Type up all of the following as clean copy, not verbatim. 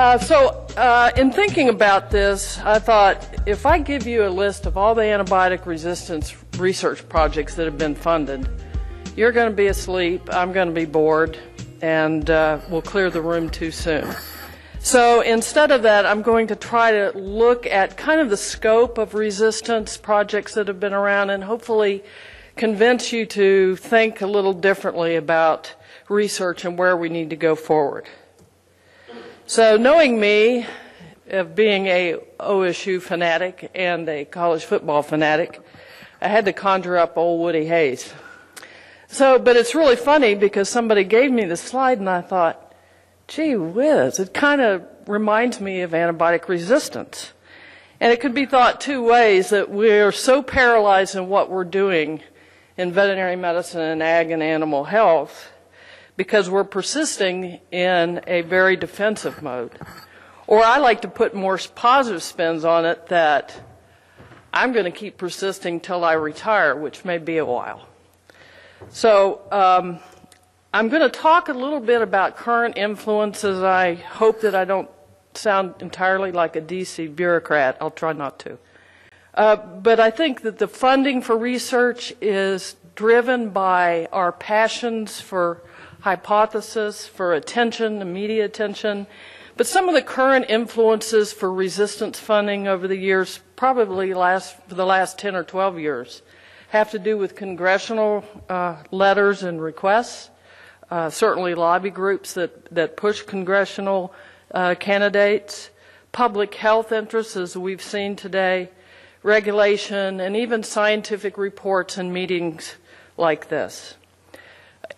In thinking about this, I thought if I give you a list of all the antibiotic resistance research projects that have been funded, you're going to be asleep, I'm going to be bored, and we'll clear the room too soon. So instead of that, I'm going to try to look at kind of the scope of resistance projects that have been around and hopefully convince you to think a little differently about research and where we need to go forward. So knowing me, of being a OSU fanatic and a college football fanatic, I had to conjure up old Woody Hayes. But it's really funny because somebody gave me this slide and I thought, gee whiz, it kind of reminds me of antibiotic resistance. And it could be thought two ways, that we're so paralyzed in what we're doing in veterinary medicine and ag and animal health because we're persisting in a very defensive mode. Or I like to put more positive spins on it, that I'm going to keep persisting till I retire, which may be a while. So I'm going to talk a little bit about current influences. I hope that I don't sound entirely like a DC bureaucrat. I'll try not to. But I think that the funding for research is driven by our passions for hypothesis, for attention, the media attention. But some of the current influences for resistance funding over the years, probably for the last 10 or 12 years, have to do with congressional letters and requests. Certainly lobby groups that push congressional candidates, public health interests, as we've seen today, regulation, and even scientific reports and meetings like this.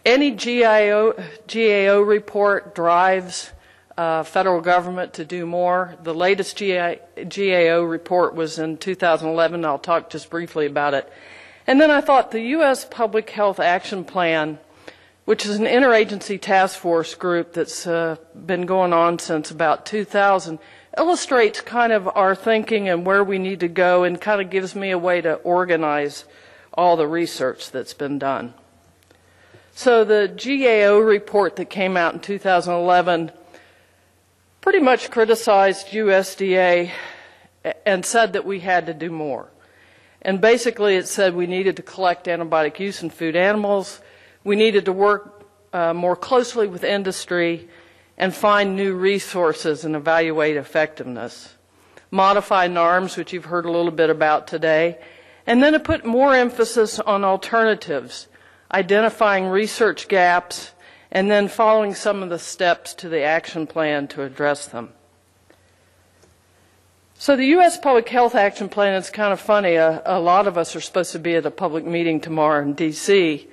Any GAO report drives federal government to do more. The latest GAO report was in 2011. I'll talk just briefly about it. And then I thought the U.S. Public Health Action Plan, which is an interagency task force group that's been going on since about 2000, illustrates kind of our thinking and where we need to go, and kind of gives me a way to organize all the research that's been done. So the GAO report that came out in 2011 pretty much criticized USDA and said that we had to do more. And basically it said we needed to collect antibiotic use in food animals, we needed to work more closely with industry and find new resources and evaluate effectiveness. Modify NARMs, which you've heard a little bit about today, and then to put more emphasis on alternatives, identifying research gaps, and then following some of the steps to the action plan to address them. So the U.S. Public Health Action Plan is kind of funny. A lot of us are supposed to be at a public meeting tomorrow in D.C.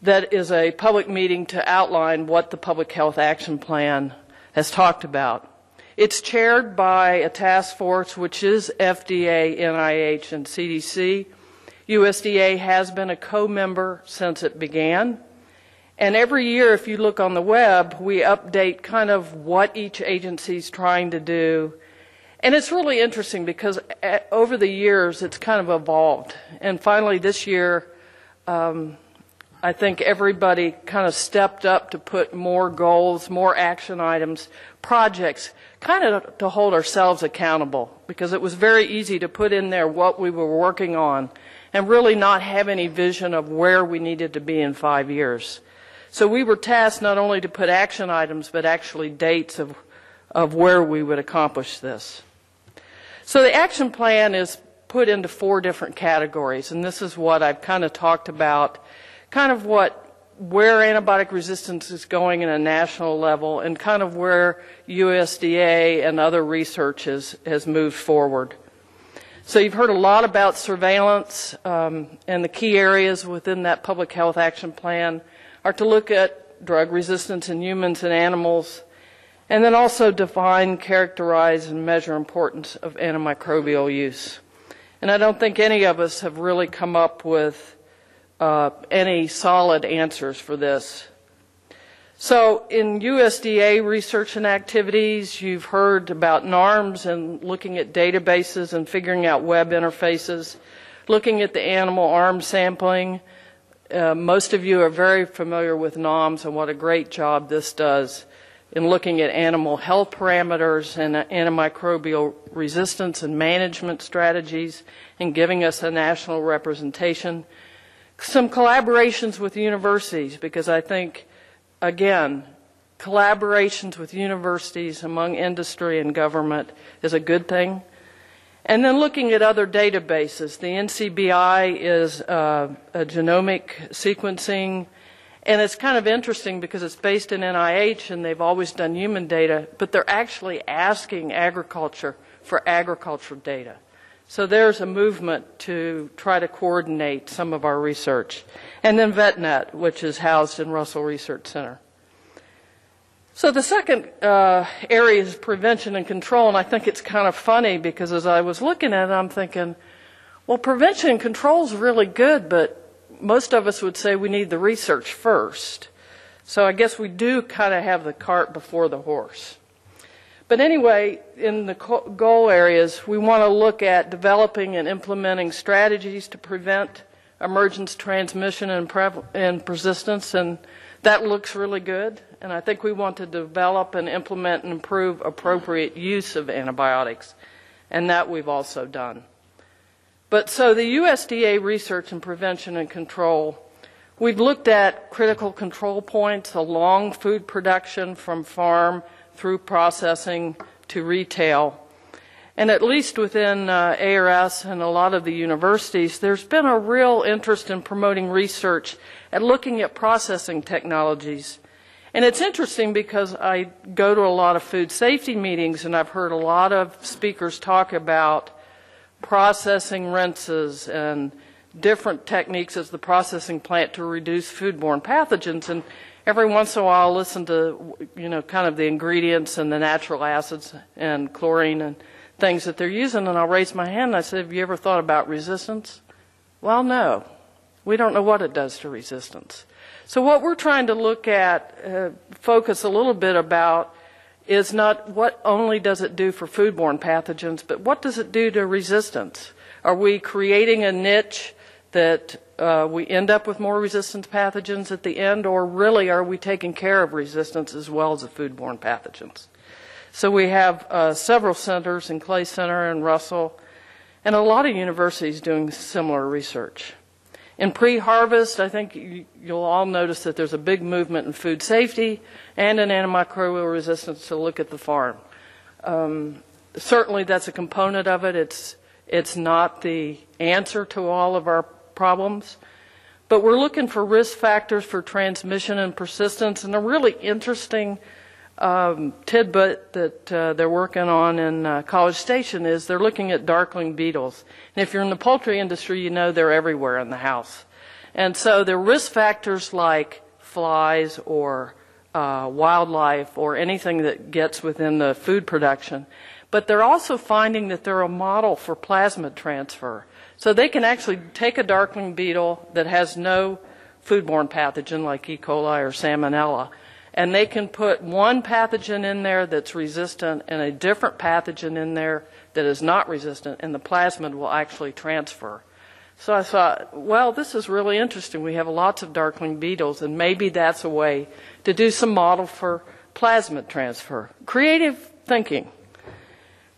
that is a public meeting to outline what the Public Health Action Plan has talked about. It's chaired by a task force which is FDA, NIH, and CDC. USDA has been a co-member since it began. And every year, if you look on the web, we update kind of what each agency is trying to do. And it's really interesting because over the years, it's kind of evolved. And finally this year, I think everybody kind of stepped up to put more goals, more action items, projects, kind of to hold ourselves accountable, because it was very easy to put in there what we were working on and really not have any vision of where we needed to be in 5 years. So we were tasked not only to put action items, but actually dates of where we would accomplish this. So the action plan is put into 4 different categories, and this is what I've kind of talked about, kind of where antibiotic resistance is going at a national level and kind of where USDA and other research has moved forward. So you've heard a lot about surveillance, and the key areas within that Public Health Action Plan are to look at drug resistance in humans and animals, and then also define, characterize, and measure importance of antimicrobial use. And I don't think any of us have really come up with any solid answers for this. So in USDA research and activities, you've heard about NARMs and looking at databases and figuring out web interfaces, looking at the animal arm sampling. Most of you are very familiar with NOMS and what a great job this does in looking at animal health parameters and antimicrobial resistance and management strategies and giving us a national representation. Some collaborations with universities, because I think, again, collaborations with universities among industry and government is a good thing. And then looking at other databases. The NCBI is a genomic sequencing, and it's kind of interesting because it's based in NIH and they've always done human data, but they're actually asking agriculture for agricultural data. So there's a movement to try to coordinate some of our research. And then VetNet, which is housed in Russell Research Center. So the second area is prevention and control, and I think it's kind of funny because as I was looking at it, I'm thinking, well, prevention and control is really good, but most of us would say we need the research first. So I guess we do kind of have the cart before the horse. But anyway, in the goal areas, we want to look at developing and implementing strategies to prevent emergence, transmission, and persistence, and that looks really good. And I think we want to develop and implement and improve appropriate use of antibiotics, and that we've also done. But so the USDA research and prevention and control, we've looked at critical control points along food production from farm through processing to retail. And at least within ARS and a lot of the universities, there's been a real interest in promoting research and looking at processing technologies. And it's interesting because I go to a lot of food safety meetings and I've heard a lot of speakers talk about processing rinses and different techniques as the processing plant to reduce foodborne pathogens. And every once in a while I'll listen to, kind of the ingredients and the natural acids and chlorine and things that they're using, and I'll raise my hand and I say, have you ever thought about resistance? Well, no. We don't know what it does to resistance. So what we're trying to look at, focus a little bit about, is not what only does it do for foodborne pathogens, but what does it do to resistance? Are we creating a niche that we end up with more resistant pathogens at the end, or really are we taking care of resistance as well as the foodborne pathogens? So we have several centers in Clay Center and Russell, and a lot of universities doing similar research. In pre-harvest, I think you'll all notice that there's a big movement in food safety and in antimicrobial resistance to look at the farm. Certainly that's a component of it. It's not the answer to all of our problems. But we're looking for risk factors for transmission and persistence, and a really interesting tidbit that they're working on in College Station is they're looking at darkling beetles. And if you're in the poultry industry, you know they're everywhere in the house. And so there are risk factors like flies or wildlife or anything that gets within the food production. But they're also finding that they're a model for plasmid transfer. So they can actually take a darkling beetle that has no foodborne pathogen like E. coli or Salmonella, and they can put one pathogen in there that's resistant and a different pathogen in there that is not resistant, and the plasmid will actually transfer. So I thought, well, this is really interesting. We have lots of darkling beetles, and maybe that's a way to do some model for plasmid transfer. Creative thinking.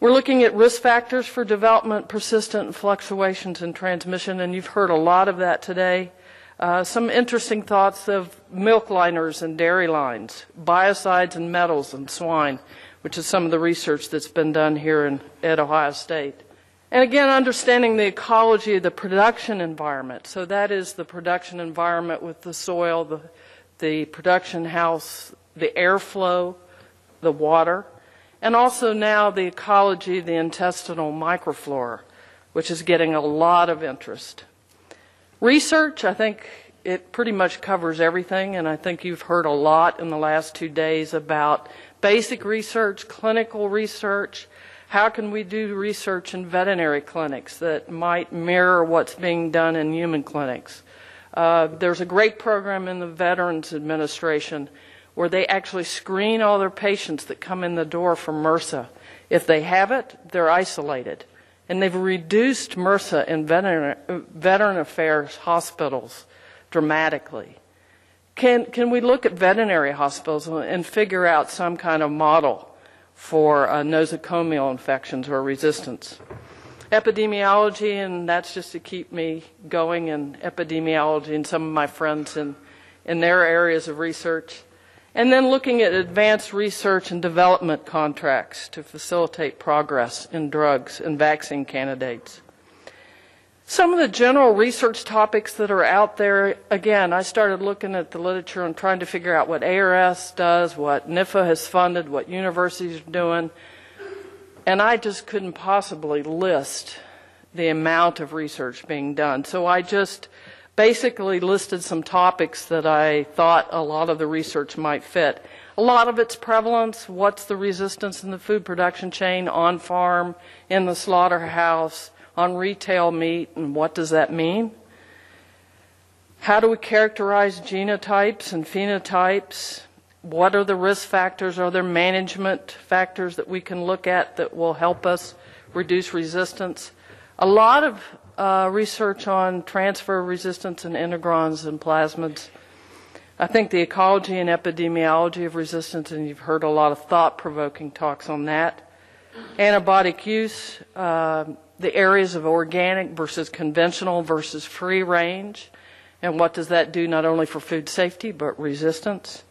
We're looking at risk factors for development, persistent fluctuations in transmission, and you've heard a lot of that today. Some interesting thoughts of milk liners and dairy lines, biocides and metals in swine, which is some of the research that's been done here at Ohio State. And again, understanding the ecology of the production environment. So that is the production environment with the soil, the production house, the airflow, the water, and also now the ecology of the intestinal microflora, which is getting a lot of interest. Research, I think it pretty much covers everything, and I think you've heard a lot in the last 2 days about basic research, clinical research. How can we do research in veterinary clinics that might mirror what's being done in human clinics? There's a great program in the Veterans Administration where they actually screen all their patients that come in the door for MRSA. If they have it, they're isolated. And they've reduced MRSA in veteran affairs hospitals dramatically. Can we look at veterinary hospitals and figure out some kind of model for nosocomial infections or resistance? Epidemiology, and that's just to keep me going in epidemiology and some of my friends in their areas of research. And then looking at advanced research and development contracts to facilitate progress in drugs and vaccine candidates. Some of the general research topics that are out there, again, I started looking at the literature and trying to figure out what ARS does, what NIFA has funded, what universities are doing, and I just couldn't possibly list the amount of research being done. So I just basically listed some topics that I thought a lot of the research might fit. A lot of its prevalence, what's the resistance in the food production chain, on farm, in the slaughterhouse, on retail meat, and what does that mean? How do we characterize genotypes and phenotypes? What are the risk factors? Are there management factors that we can look at that will help us reduce resistance? A lot of research on transfer resistance and integrons and plasmids. I think the ecology and epidemiology of resistance, and you've heard a lot of thought-provoking talks on that. Antibiotic use, the areas of organic versus conventional versus free range, and what does that do not only for food safety but resistance,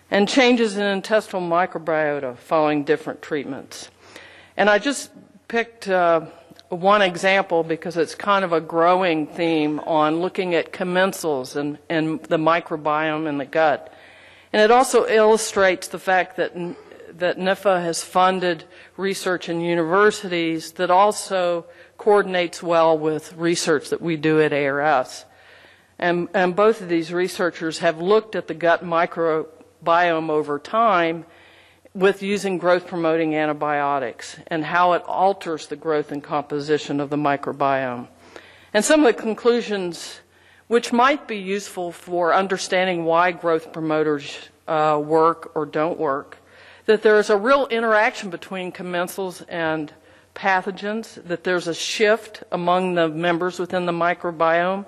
and changes in intestinal microbiota following different treatments. And I just picked one example because it's kind of a growing theme on looking at commensals and the microbiome in the gut. And it also illustrates the fact that NIFA has funded research in universities that also coordinates well with research that we do at ARS. And both of these researchers have looked at the gut microbiome over time with using growth-promoting antibiotics and how it alters the growth and composition of the microbiome. And some of the conclusions which might be useful for understanding why growth promoters work or don't work, that there is a real interaction between commensals and pathogens, that there's a shift among the members within the microbiome.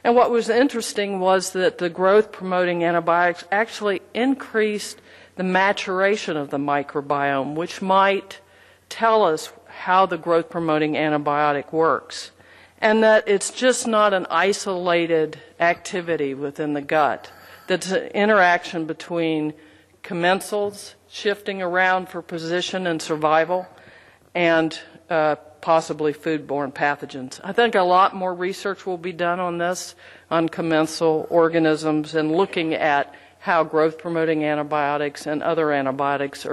And what was interesting was that the growth-promoting antibiotics actually increased the maturation of the microbiome, which might tell us how the growth-promoting antibiotic works, and that it's just not an isolated activity within the gut. That's an interaction between commensals shifting around for position and survival, and possibly foodborne pathogens. I think a lot more research will be done on this, on commensal organisms, and looking at how growth-promoting antibiotics and other antibiotics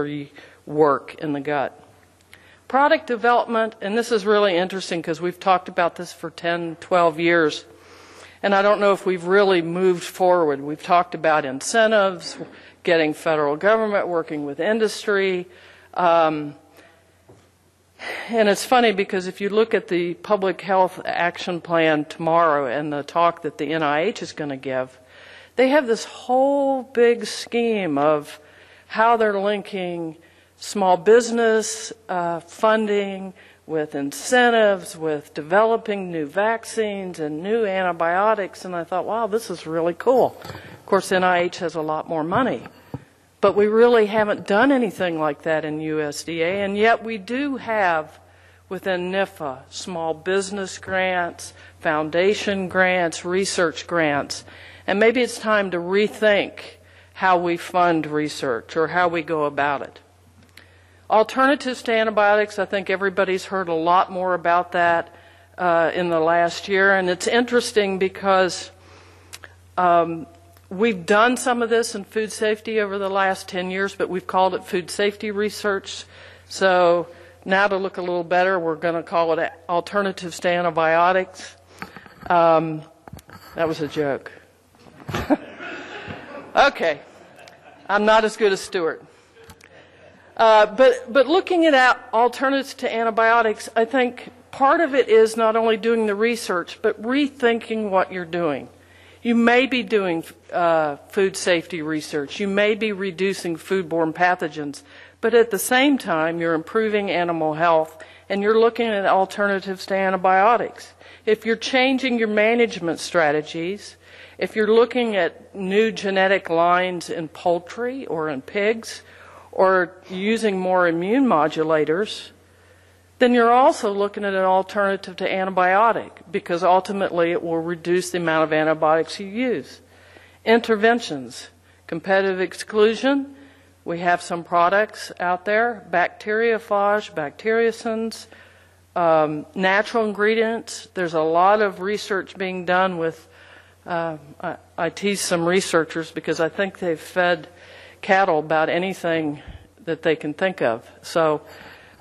work in the gut. Product development, and this is really interesting because we've talked about this for 10, 12 years, and I don't know if we've really moved forward. We've talked about incentives, getting federal government, working with industry. And it's funny because if you look at the Public Health Action Plan tomorrow and the talk that the NIH is going to give, they have this whole big scheme of how they're linking small business funding with incentives, with developing new vaccines and new antibiotics. And I thought, wow, this is really cool. Of course, NIH has a lot more money. But we really haven't done anything like that in USDA, and yet we do have within NIFA small business grants, foundation grants, research grants, and maybe it's time to rethink how we fund research or how we go about it. Alternatives to antibiotics, I think everybody's heard a lot more about that in the last year, and it's interesting because we've done some of this in food safety over the last 10 years, but we've called it food safety research. So now to look a little better, we're going to call it alternatives to antibiotics. That was a joke. Okay. I'm not as good as Stuart. But looking at alternatives to antibiotics, I think part of it is not only doing the research, but rethinking what you're doing. You may be doing food safety research. You may be reducing foodborne pathogens. But at the same time, you're improving animal health, and you're looking at alternatives to antibiotics. if you're changing your management strategies, if you're looking at new genetic lines in poultry or in pigs, or using more immune modulators, then you're also looking at an alternative to antibiotic, because ultimately it will reduce the amount of antibiotics you use. Interventions, competitive exclusion. We have some products out there, bacteriophage, bacteriocins, natural ingredients. There's a lot of research being done with, I tease some researchers because I think they've fed cattle about anything that they can think of. So,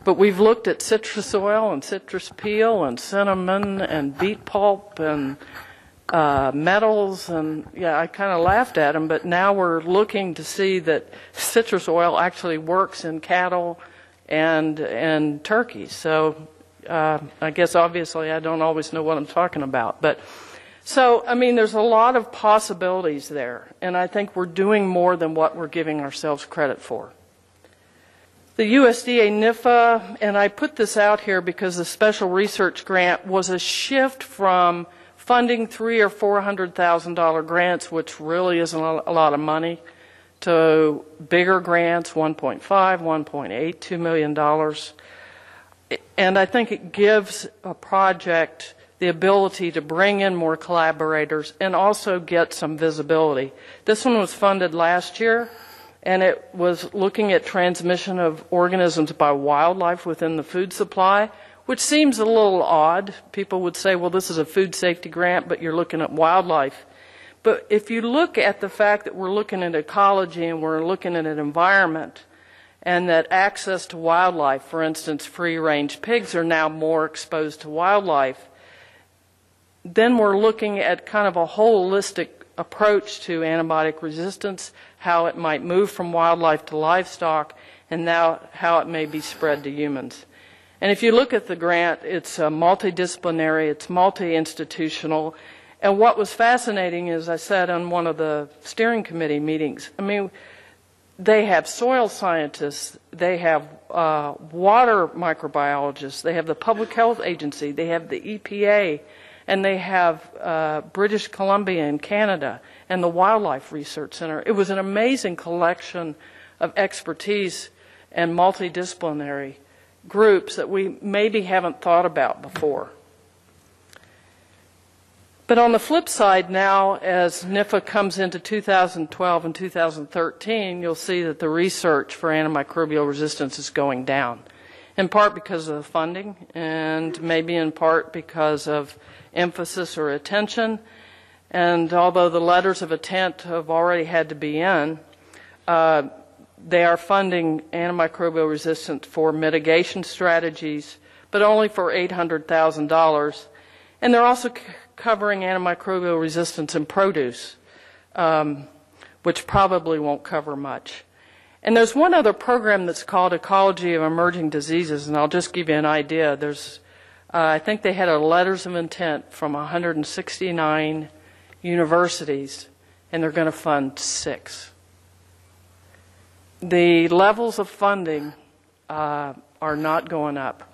but we've looked at citrus oil and citrus peel and cinnamon and beet pulp and metals, and yeah, I kind of laughed at them, but now we're looking to see that citrus oil actually works in cattle and turkeys. So I guess obviously I don't always know what I'm talking about, but so I mean there's a lot of possibilities there, and I think we're doing more than what we're giving ourselves credit for. The USDA NIFA, and I put this out here because the special research grant was a shift from funding $300,000 or $400,000 grants, which really isn't a lot of money, to bigger grants, $1.5, $1.8, $2 million. And I think it gives a project the ability to bring in more collaborators and also get some visibility. This one was funded last year, and it was looking at transmission of organisms by wildlife within the food supply, which seems a little odd. People would say, well, this is a food safety grant, but you're looking at wildlife. But if you look at the fact that we're looking at ecology and we're looking at an environment, and that access to wildlife, for instance, free-range pigs are now more exposed to wildlife, then we're looking at kind of a holistic approach to antibiotic resistance, how it might move from wildlife to livestock, and now how it may be spread to humans. And if you look at the grant, it's multidisciplinary, it's multi-institutional. And what was fascinating is, I said on one of the steering committee meetings, I mean, they have soil scientists, they have water microbiologists, they have the Public Health Agency, they have the EPA, and they have British Columbia in Canada, and the Wildlife Research Center. It was an amazing collection of expertise and multidisciplinary groups that we maybe haven't thought about before. But on the flip side now, as NIFA comes into 2012 and 2013, you'll see that the research for antimicrobial resistance is going down, in part because of the funding and maybe in part because of emphasis or attention. And although the letters of intent have already had to be in, they are funding antimicrobial resistance for mitigation strategies, but only for $800,000. And they're also covering antimicrobial resistance in produce, which probably won't cover much. And there's one other program that's called Ecology of Emerging Diseases, and I'll just give you an idea. There's, I think they had a letters of intent from 169 universities, and they're going to fund 6. The levels of funding are not going up,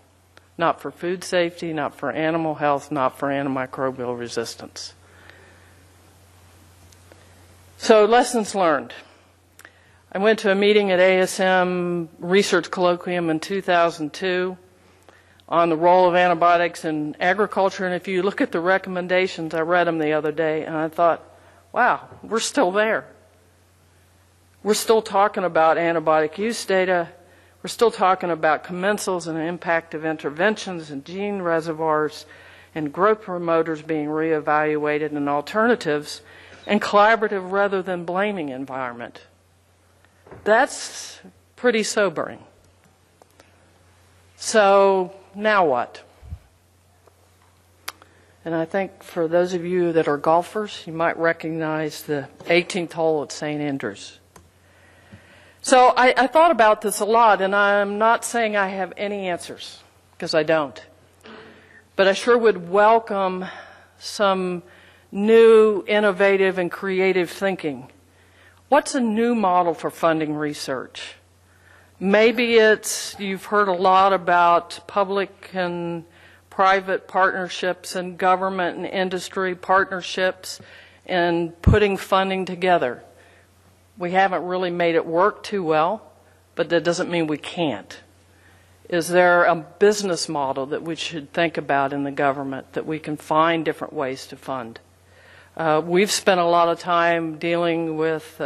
not for food safety, not for animal health, not for antimicrobial resistance. So lessons learned. I went to a meeting at ASM Research Colloquium in 2002 on the role of antibiotics in agriculture, and if you look at the recommendations, I read them the other day, and I thought, wow, we're still there. We're still talking about antibiotic use data. We're still talking about commensals and the impact of interventions and gene reservoirs and growth promoters being reevaluated and alternatives and collaborative rather than blaming environment. That's pretty sobering. So now what? And I think for those of you that are golfers, you might recognize the 18th hole at St. Andrews. So I thought about this a lot, and I'm not saying I have any answers, because I don't. But I sure would welcome some new, innovative, and creative thinking. What's a new model for funding research? Maybe it's, you've heard a lot about public and public-private partnerships and government and industry partnerships and putting funding together. We haven't really made it work too well, but that doesn't mean we can't. Is there a business model that we should think about in the government that we can find different ways to fund? We've spent a lot of time dealing with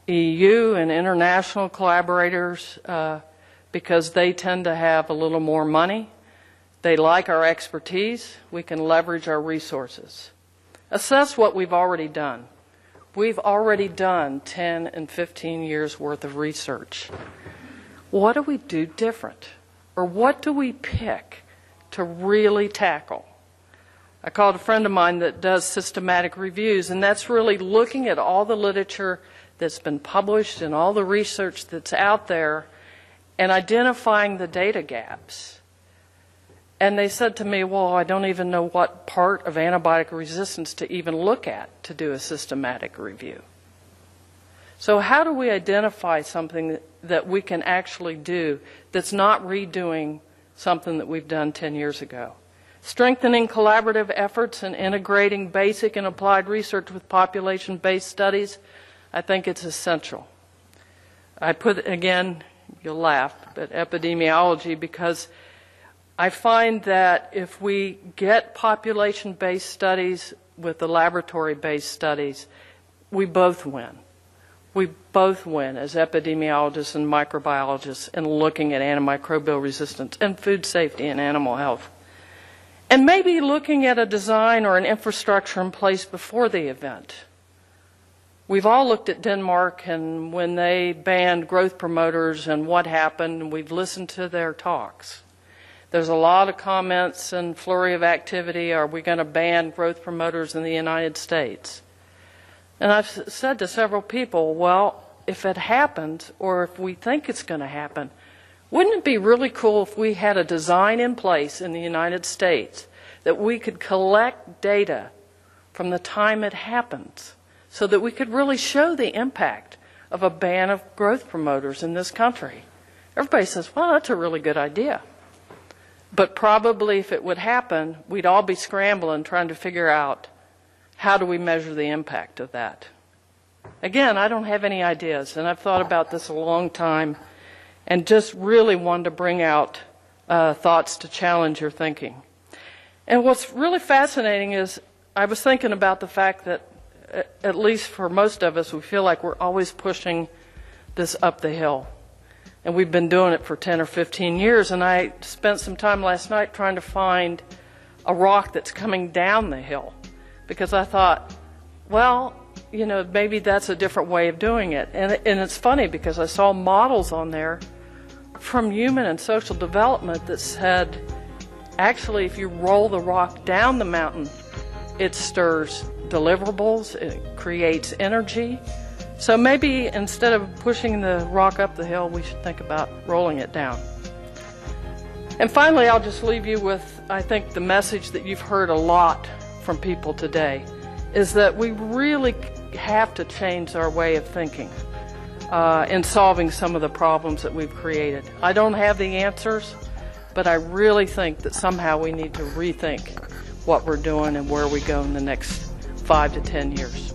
EU and international collaborators because they tend to have a little more money. They like our expertise. We can leverage our resources. Assess what we've already done. We've already done 10 and 15 years worth of research. What do we do different? Or what do we pick to really tackle? I called a friend of mine that does systematic reviews, and that's really looking at all the literature that's been published and all the research that's out there and identifying the data gaps. And they said to me, well, I don't even know what part of antibiotic resistance to even look at to do a systematic review. So how do we identify something that we can actually do that's not redoing something that we've done 10 years ago? Strengthening collaborative efforts and integrating basic and applied research with population-based studies, I think it's essential. I put, again, you'll laugh, but epidemiology, because I find that if we get population-based studies with the laboratory-based studies, we both win. We both win as epidemiologists and microbiologists in looking at antimicrobial resistance and food safety and animal health. And maybe looking at a design or an infrastructure in place before the event. We've all looked at Denmark and when they banned growth promoters and what happened, and we've listened to their talks. There's a lot of comments and flurry of activity. Are we going to ban growth promoters in the United States? And I've said to several people, well, if it happens, or if we think it's going to happen, wouldn't it be really cool if we had a design in place in the United States that we could collect data from the time it happens so that we could really show the impact of a ban of growth promoters in this country? Everybody says, well, that's a really good idea. But probably if it would happen, we'd all be scrambling trying to figure out how do we measure the impact of that. Again, I don't have any ideas, and I've thought about this a long time and just really wanted to bring out thoughts to challenge your thinking. And what's really fascinating is I was thinking about the fact that, at least for most of us, we feel like we're always pushing this up the hill. And we've been doing it for 10 or 15 years, and I spent some time last night trying to find a rock that's coming down the hill. Because I thought, well, you know, maybe that's a different way of doing it. And it's funny because I saw models on there from human and social development that said, actually, if you roll the rock down the mountain, it stirs deliverables, it creates energy. So maybe instead of pushing the rock up the hill, we should think about rolling it down. And finally, I'll just leave you with, I think, the message that you've heard a lot from people today, is that we really have to change our way of thinking in solving some of the problems that we've created. I don't have the answers, but I really think that somehow we need to rethink what we're doing and where we go in the next 5 to 10 years.